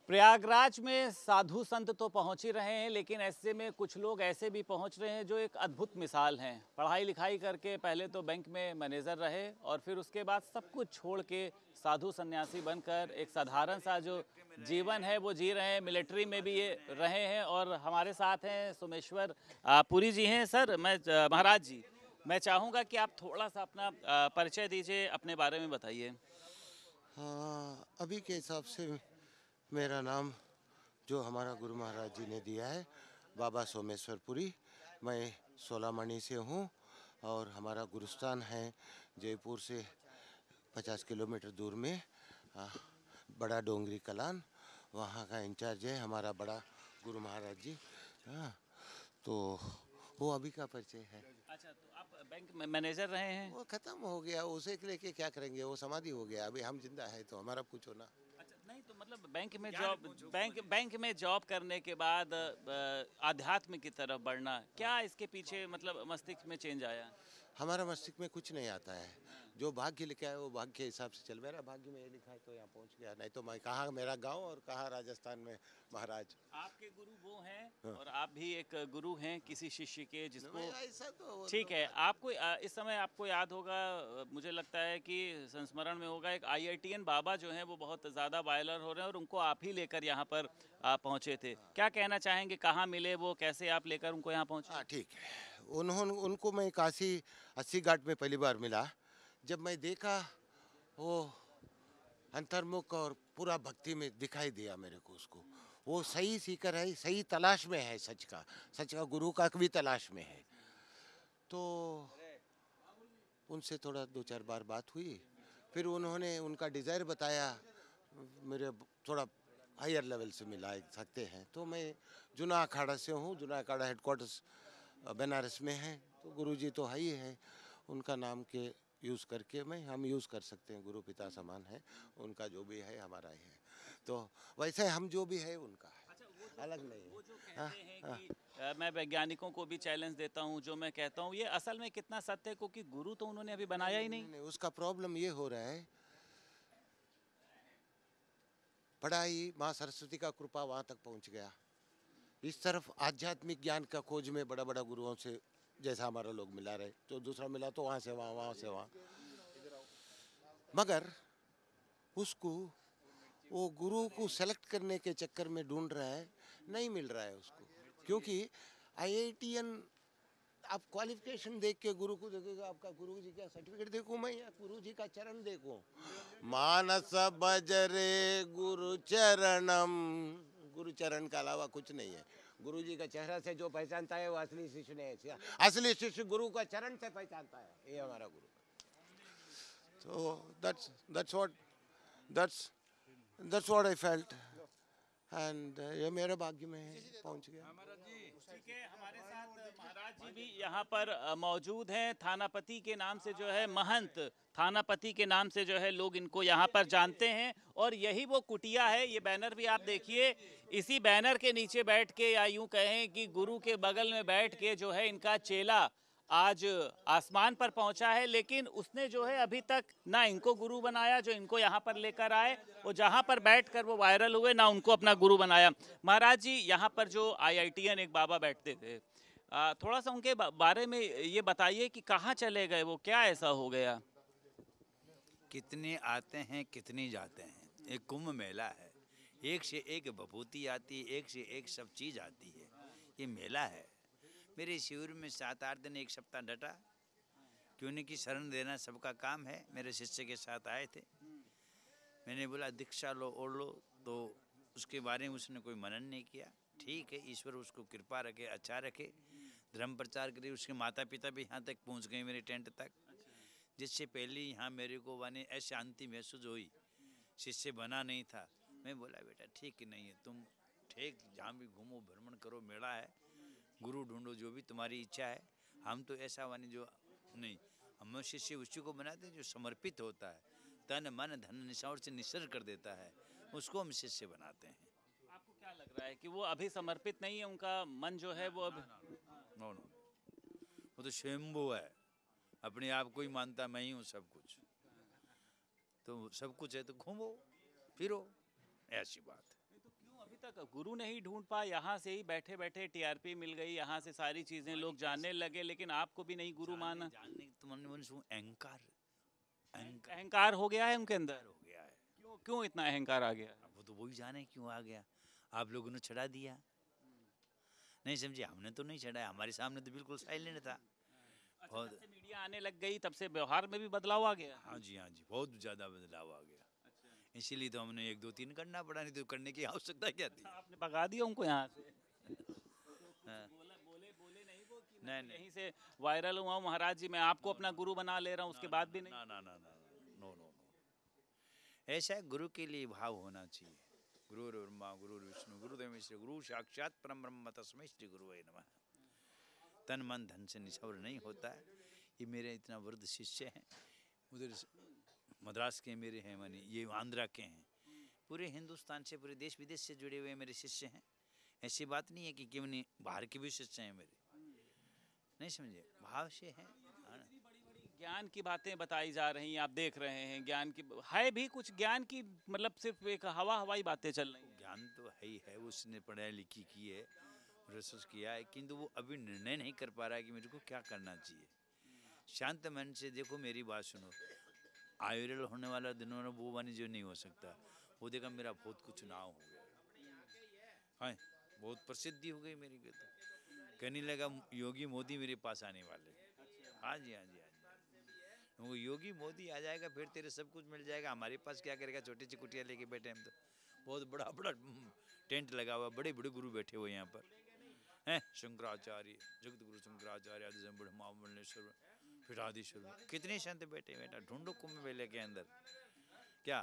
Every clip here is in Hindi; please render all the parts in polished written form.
प्रयागराज में साधु संत तो पहुंच ही रहे हैं, लेकिन ऐसे में कुछ लोग ऐसे भी पहुंच रहे हैं जो एक अद्भुत मिसाल हैं। पढ़ाई लिखाई करके पहले तो बैंक में मैनेजर रहे और फिर उसके बाद सब कुछ छोड़ के साधु सन्यासी बनकर एक साधारण सा जो जीवन है वो जी रहे हैं। मिलिट्री में भी ये रहे हैं और हमारे साथ हैं सोमेश्वर पुरी जी हैं। सर महाराज जी, मैं चाहूँगा कि आप थोड़ा सा अपना परिचय दीजिए, अपने बारे में बताइए। हाँ, अभी के हिसाब से मेरा नाम जो हमारा गुरु महाराज जी ने दिया है, बाबा सोमेश्वरपुरी। मैं सोलामणि से हूँ और हमारा गुरुस्थान है जयपुर से 50 किलोमीटर दूर में बड़ा डोंगरी कलान। वहाँ का इंचार्ज है हमारा बड़ा गुरु महाराज जी। हाँ, तो वो अभी का परिचय है। अच्छा, तो आप बैंक में मैनेजर रहे हैं? वो खत्म हो गया, उसे लेके क्या करेंगे, वो समाधि हो गया। अभी हम जिंदा है तो हमारा पूछो ना। अच्छा, नहीं तो मतलब बैंक में जॉब करने के बाद आध्यात्म की तरफ बढ़ना, क्या इसके पीछे मतलब मस्तिष्क में चेंज आया? हमारा मस्तिष्क में कुछ नहीं आता है। जो भाग्य लिखा है वो भाग्य के हिसाब से चल। मेरा भाग्य में ये लिखा है तो यहाँ पहुँच गया, नहीं तो मैं कहाँ मेरा गांव और कहाँ राजस्थान में महाराज। आपके गुरु वो हैं हाँ। और आप भी एक गुरु हैं किसी शिष्य के, जिसको ऐसा तो ठीक है। आपको इस समय आपको याद होगा, मुझे लगता है कि संस्मरण में होगा, एक आईआईटीएन बाबा जो हैं वो बहुत ज़्यादा वायरल हो रहे हैं और उनको आप ही लेकर यहाँ पर पहुँचे थे। क्या कहना चाहेंगे, कहाँ मिले वो, कैसे आप लेकर उनको यहाँ पहुँचे? हाँ ठीक है। उनको मैं काशी 80 घाट में पहली बार मिला। जब मैं देखा वो अंतर्मुख और पूरा भक्ति में दिखाई दिया मेरे को उसको। वो सही सीकर है, सही तलाश में है सच का गुरु का भी तलाश में है। तो उनसे थोड़ा 2-4 बार बात हुई। फिर उन्होंने उनका डिज़ायर बताया, मेरे थोड़ा हायर लेवल से मिला सकते हैं। तो मैं जूना अखाड़ा से हूँ। जूना अखाड़ा हेडक्वार्टर्स बनारस में है, तो गुरुजी तो है ही है। उनका नाम के यूज़ करके हम यूज़ कर सकते हैं। गुरु पिता समान है, उनका जो भी है हमारा ही है। तो वैसे हम जो भी है उनका है, अच्छा, अलग नहीं है। वो जो हाँ, कहते हैं हाँ। कि मैं वैज्ञानिकों को भी चैलेंज देता हूँ, जो मैं कहता हूँ ये असल में कितना सत्य है, क्योंकि गुरु तो उन्होंने अभी बनाया ही नहीं। नहीं, उसका प्रॉब्लम ये हो रहा है, पढ़ाई माँ सरस्वती का कृपा वहाँ तक पहुँच गया। इस तरफ आध्यात्मिक ज्ञान का खोज में बड़ा बड़ा गुरुओं से जैसा हमारा लोग मिला रहे, तो दूसरा मिला तो वहाँ से वहाँ, वहाँ से वहाँ। मगर उसको वो गुरु को सेलेक्ट करने के चक्कर में ढूंढ रहा है, नहीं मिल रहा है उसको। क्योंकि आईआईटीएन आप क्वालिफिकेशन देख के गुरु को देखोगे, आपका गुरु जी का सर्टिफिकेट देखूं मैं या गुरु जी का चरण देखूं? मानस बजरे गुरु चरणम। गुरु चरण का अलावा कुछ नहीं है। गुरु जी का चेहरा से जो पहचानता है वो असली शिष्य ने, असली शिष्य गुरु का चरण से पहचानता है। ये हमारा गुरु। तो that's what I felt and ये मेरे भाग्य में है, पहुंच गया। ठीक है, हमारे साथ महाराज जी भी यहाँ पर मौजूद हैं। थानापति के नाम से जो है, महंत थानापति के नाम से जो है लोग इनको यहाँ पर जानते हैं। और यही वो कुटिया है, ये बैनर भी आप देखिए। इसी बैनर के नीचे बैठ के, या यूं कहें कि गुरु के बगल में बैठ के जो है इनका चेला आज आसमान पर पहुंचा है। लेकिन उसने जो है अभी तक ना इनको गुरु बनाया जो इनको यहाँ पर लेकर आए, वो जहाँ पर बैठकर वो वायरल हुए, ना उनको अपना गुरु बनाया। महाराज जी, यहाँ पर जो आईआईटीएन एक बाबा बैठते थे, थोड़ा सा उनके बारे में ये बताइए कि कहाँ चले गए वो, क्या ऐसा हो गया? कितने आते हैं कितनी जाते हैं, एक कुंभ मेला है। एक से एक विभूति आती है, एक से एक सब चीज़ आती है। ये मेला है। मेरे शिविर में 7-8 दिन, एक सप्ताह डटा, क्यों नहीं कि शरण देना सबका काम है। मेरे शिष्य के साथ आए थे, मैंने बोला दीक्षा लो, ओढ़ लो, तो उसके बारे में उसने कोई मनन नहीं किया। ठीक है, ईश्वर उसको कृपा रखे, अच्छा रखे, धर्म प्रचार करे। उसके माता पिता भी यहाँ तक पहुँच गए, मेरे टेंट तक। जिससे पहले यहाँ मेरे को बने ऐसे शांति महसूस हुई, शिष्य बना नहीं था। मैं बोला बेटा ठीक नहीं है, तुम ठीक जहाँ भी घूमो, भ्रमण करो, मेला है, गुरु ढूंढो, जो भी तुम्हारी इच्छा है। हम तो ऐसा वानी जो नहीं, हम शिष्य उसी को बनाते हैं जो समर्पित होता है, तन मन धन निशावर से निसर्ग कर देता है, उसको हम शिष्य बनाते हैं। आपको क्या लग रहा है कि वो अभी समर्पित नहीं है, उनका मन जो है वो अभी? नो नो, वो तो स्वयंभू है, अपने आप को ही मानता मैं ही हूँ सब कुछ। तो सब कुछ है तो घूमो फिरो, ऐसी बात है। तक गुरु नहीं ढूंढ पाए, यहाँ से ही बैठे बैठे टीआरपी मिल गई, यहाँ से सारी चीजें लोग जानने लगे, लेकिन आपको भी नहीं गुरु माना। जानने तुमने मन सु अहंकार अहंकार अहंकार हो गया है उनके अंदर। हो गया है। क्यों क्यों इतना अहंकार आ गया? अब वो तो वही जाने क्यों आ गया। आप लोगों ने चढ़ा दिया, नहीं समझे, हमने तो नहीं चढ़ाया, हमारे सामने तो बिल्कुल साइलेंट था। अच्छा, जब से मीडिया आने लग गई तब से व्यवहार में भी बदलाव आ गया। हाँ जी बहुत ज़्यादा बदलाव आ गया। इसीलिए तो हमने 1 2 3 करना पड़ा, नहीं तो करने की आवश्यकता क्या थी। आपने भगा दिया उनको यहाँ से? हाँ। बोले नहीं वो कि नहीं, मैं नहीं। यहीं से वायरल हुआ हूँ महाराज जी, मैं आपको अपना गुरु बना ले रहा हूँ, उसके बाद भी नहीं? ना ना ना ना नो नो नो, ऐसा गुरु के लिए भाव होना चाहिए। गुरु ब्रह्मा गुरु विष्णु गुरुदेव श्री गुरु साक्षात परम ब्रह्म तस्मै श्री गुरुवे नमः। तन मन धन से निछावर नहीं होता है। ये मेरे इतना वृद्ध शिष्य हैं, उधर मद्रास के मेरे हैं, मानी ये आंध्रा के हैं, पूरे हिंदुस्तान से पूरे देश विदेश से जुड़े हुए मेरे शिष्य हैं। ऐसी बात नहीं है कि क्यों नहीं, बाहर के भी शिष्य हैं मेरे, नहीं समझे, भाव से हैं। ज्ञान की बातें बताई जा रही हैं, आप देख रहे हैं, ज्ञान की है भी कुछ, ज्ञान की मतलब सिर्फ एक हवाई बातें चल रही हैं। ज्ञान तो है ही है, उसने पढ़ाई लिखी की है, रिसर्च किया है, किंतु वो अभी निर्णय नहीं कर पा रहा है कि मेरे को क्या करना चाहिए। शांत मन से देखो, मेरी बात सुनो, आयुर्वेल होने वाला दिनों में वो वानी जो नहीं हो सकता, वो देखा मेरा बहुत कुछ नाम हो गया, हाँ बहुत प्रसिद्धि हो गई मेरी। तो कहने लगा योगी मोदी मेरे पास आने वाले। हाँ जी हाँ जी हाँ जी, वो योगी मोदी आ जाएगा फिर तेरे सब कुछ मिल जाएगा, हमारे पास क्या करेगा, छोटी सी कुटिया लेके बैठे हम तो, बहुत बड़ा बड़ा टेंट लगा हुआ, बड़े बड़े गुरु बैठे हुए यहाँ पर हैं, शंकराचार्य जगत गुरु शंकराचार्य आदि ब्रह्मावलेश्वर फिरादीश्वर, कितने संत बैठे बेटा, ढूंढो कुंभ मेले के अंदर क्या।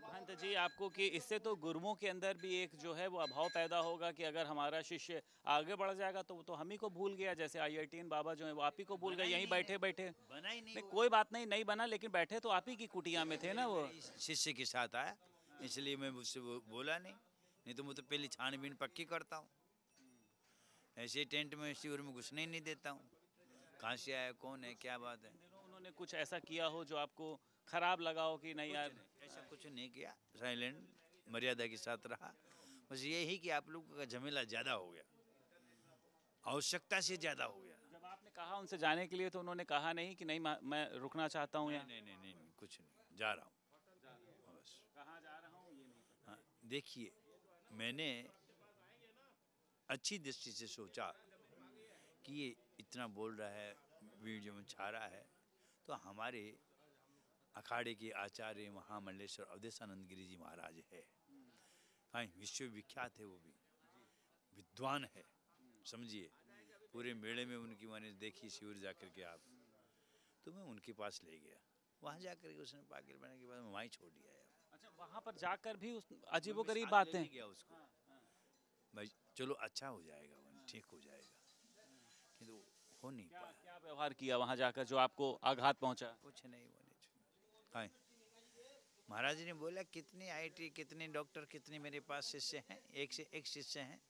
महंत जी, आपको कि इससे तो गुरुओं के अंदर भी एक जो है वो अभाव पैदा होगा कि अगर हमारा शिष्य आगे बढ़ जाएगा तो वो तो हम ही को भूल गया, जैसे IITN बाबा जो है वो आप ही को भूल गए, यहीं बैठे बैठे। बना ही नहीं, कोई बात नहीं, नहीं बना, लेकिन बैठे तो आप ही की कुटिया में थे ना वो। शिष्य के साथ आया, इसलिए मैं उससे बोला नहीं तो मैं तो पहले छानबीन पक्की करता हूँ, ऐसे टेंट में शिविर में घुसने ही नहीं देता हूँ, कहाँ से आया, कौन है, क्या बात है। उन्होंने कुछ ऐसा किया हो जो आपको खराब लगा हो कि नहीं यार? ऐसा कुछ नहीं किया, साइलेंट मर्यादा के साथ रहा, बस यही कि आप लोगों का झमेला ज़्यादा हो गया, आवश्यकता से ज़्यादा हो गया। जब आपने कहा उनसे जाने के लिए तो उन्होंने कहा नहीं कि नहीं मैं रुकना चाहता हूँ यहाँ? नहीं नहीं नहीं नहीं, कुछ नहीं, जा रहा हूँ बस। कहाँ जा रहा हूँ ये नहीं पता। हाँ, देखिए मैंने अच्छी दृष्टि से सोचा कि ये इतना बोल रहा है, वीडियो में छा रहा है, तो हमारे अखाड़े के आचार्य महामंडलेश्वर अवधेशानंद गिरी जी महाराज है, हाँ विश्वविख्यात है, वो भी विद्वान है, समझिए, पूरे मेले में उनकी मैंने देखी शिविर जा कर के आप, तो मैं उनके पास ले गया, वहाँ जा कर के उसने पाकिट बनाने के बाद मैं वहीं छोड़ दिया यार। अच्छा, वहाँ पर जाकर भी उस अजीबोगरीब साथ बातें? लेने गया उसको, भाई चलो अच्छा हो जाएगा, ठीक हो जाएगा, किंतु हो नहीं पाया। क्या व्यवहार किया वहाँ जाकर जो आपको आघात पहुँचा? कुछ नहीं होने हाँ, महाराज जी ने बोला कितने IIT कितने डॉक्टर कितने मेरे पास शिष्य हैं, एक से एक शिष्य हैं,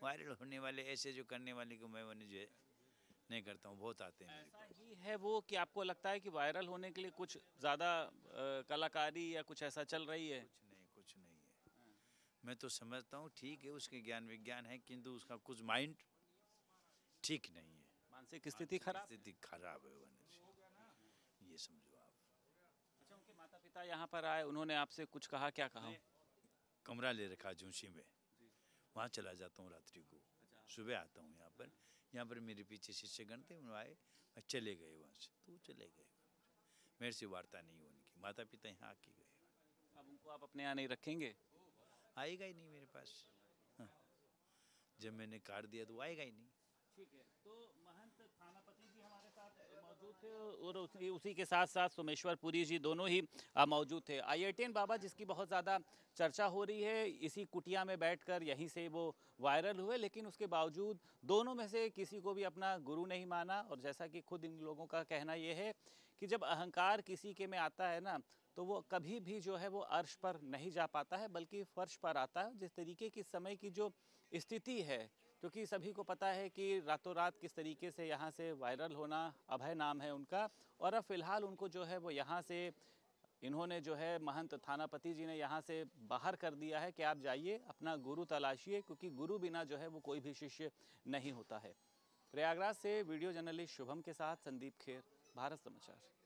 वायरल होने वाले, ऐसे जो करने वाले को मैं जो है नहीं करता हूँ, बहुत आते हैं मेरे ऐसा पास। ही है वो कि आपको लगता है कि वायरल होने के लिए कुछ ज़्यादा कलाकारी या कुछ ऐसा चल रही है? कुछ नहीं है, मैं तो समझता हूँ ठीक है, उसके ज्ञान विज्ञान है, किंतु उसका कुछ माइंड ठीक नहीं है, मानसिक स्थिति खराब। खराब है, ये समझो आप। अच्छा, उनके माता पिता यहाँ पर आए, उन्होंने आपसे कुछ कहा? क्या कहा? कमरा ले रखा जोशी में, वहाँ चला जाता हूँ रात्रि को, सुबह आता हूँ यहाँ पर मेरे पीछे शिष्यगण थे, उन्होंने आए, मैं चले गए वहाँ से, तो चले गए, मेरे से वार्ता नहीं हुई, उनकी माता पिता यहाँ आके गए। अब उनको आप अपने यहाँ नहीं रखेंगे? आएगा ही नहीं मेरे पास, हाँ। जब मैंने काट दिया तो आएगा ही नहीं। ठीक है, तो महंत थानापति जी हमारे साथ मौजूद थे और उसी के साथ साथ सोमेश्वर पुरी जी दोनों ही मौजूद थे। IITN बाबा जिसकी बहुत ज़्यादा चर्चा हो रही है, इसी कुटिया में बैठकर यहीं से वो वायरल हुए, लेकिन उसके बावजूद दोनों में से किसी को भी अपना गुरु नहीं माना। और जैसा कि खुद इन लोगों का कहना ये है कि जब अहंकार किसी के में आता है ना, तो वो कभी भी जो है वो अर्श पर नहीं जा पाता है, बल्कि फर्श पर आता है। जिस तरीके की समय की जो स्थिति है, क्योंकि सभी को पता है कि रातों रात किस तरीके से यहाँ से वायरल होना, अभय नाम है उनका, और अब फिलहाल उनको जो है वो यहाँ से इन्होंने जो है महंत थानापति जी ने यहाँ से बाहर कर दिया है कि आप जाइए अपना गुरु तलाशिए, क्योंकि गुरु बिना जो है वो कोई भी शिष्य नहीं होता है। प्रयागराज से वीडियो जर्नलिस्ट शुभम के साथ संदीप खेर, भारत समाचार।